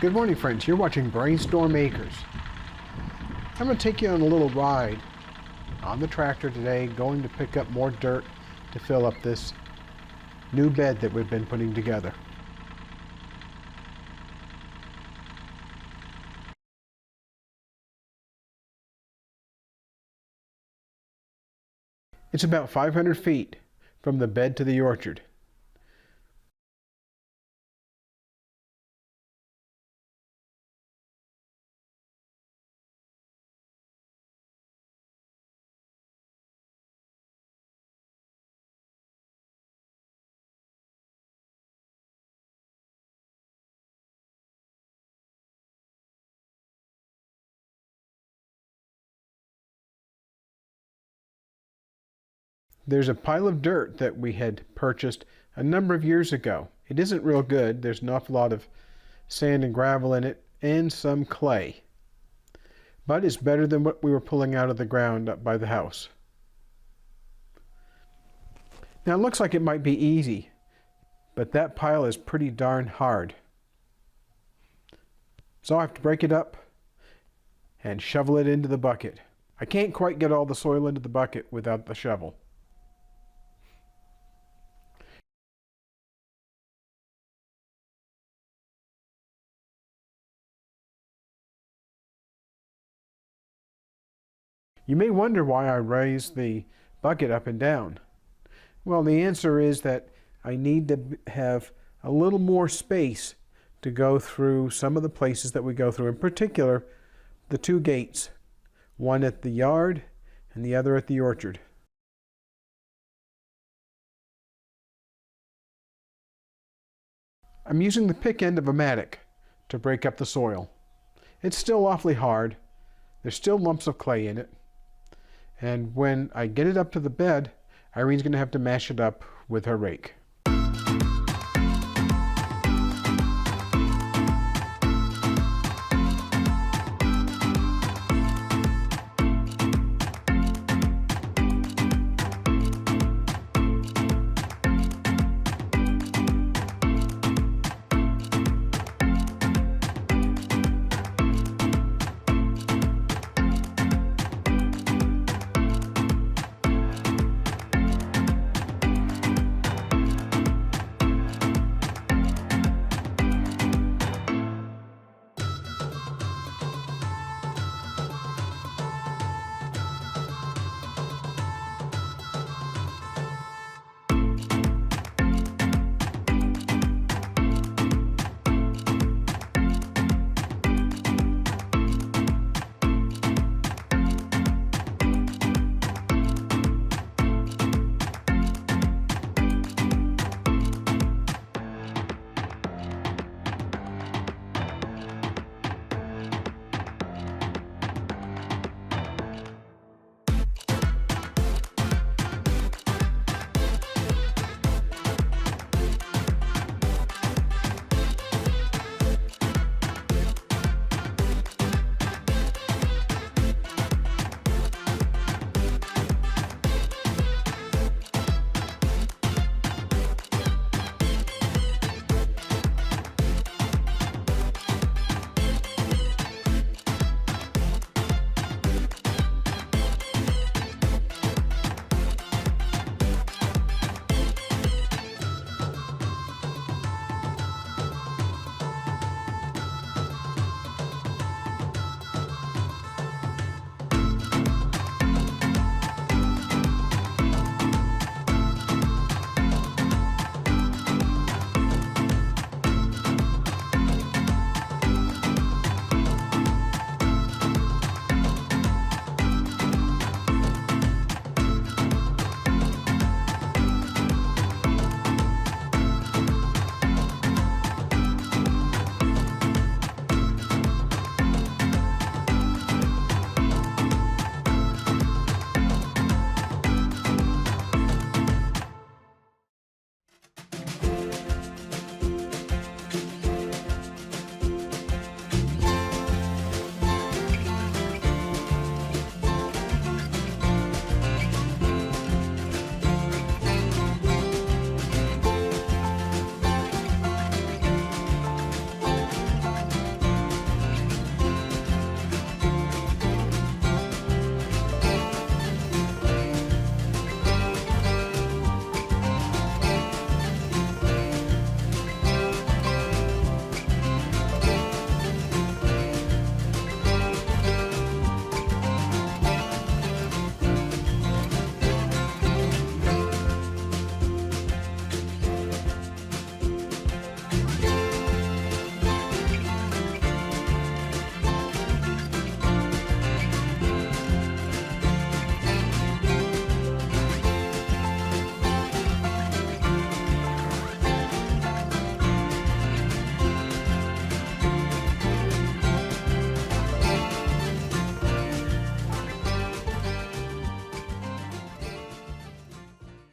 Good morning, friends. You're watching Brainstorm Acres. I'm going to take you on a little ride on the tractor today, going to pick up more dirt to fill up this new bed that we've been putting together. It's about 500 feet from the bed to the orchard. There's a pile of dirt that we had purchased a number of years ago. It isn't real good. There's an awful lot of sand and gravel in it and some clay. But it's better than what we were pulling out of the ground up by the house. Now it looks like it might be easy, but that pile is pretty darn hard. So I have to break it up and shovel it into the bucket. I can't quite get all the soil into the bucket without the shovel. You may wonder why I raise the bucket up and down. Well, the answer is that I need to have a little more space to go through some of the places that we go through, in particular the two gates, one at the yard and the other at the orchard. I'm using the pick end of a mattock to break up the soil. It's still awfully hard. There's still lumps of clay in it. And when I get it up to the bed, Irene's going to have to mash it up with her rake.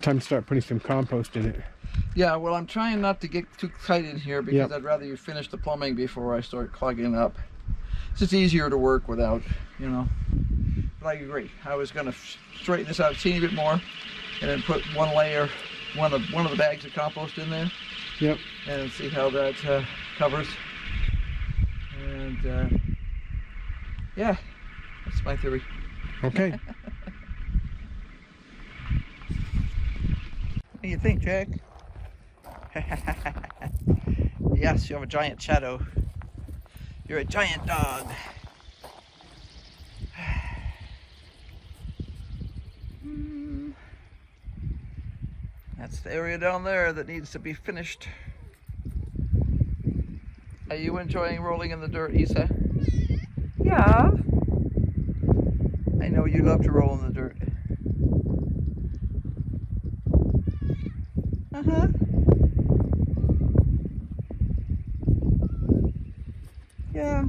Time to start putting some compost in it. Yeah, well, I'm trying not to get too tight in here because Yep. I'd rather you finish the plumbing before I start clogging up. It's just easier to work without, you know. But I agree. I was going to straighten this out a teeny bit more and then put one layer, one of the bags of compost in there. Yep. And see how that covers. And yeah, that's my theory. Okay. What do you think, Jack? Yes, you have a giant shadow. You're a giant dog. That's the area down there that needs to be finished. Are you enjoying rolling in the dirt, Isa? Yeah. I know you love to roll in the dirt. Uh-huh. Yeah.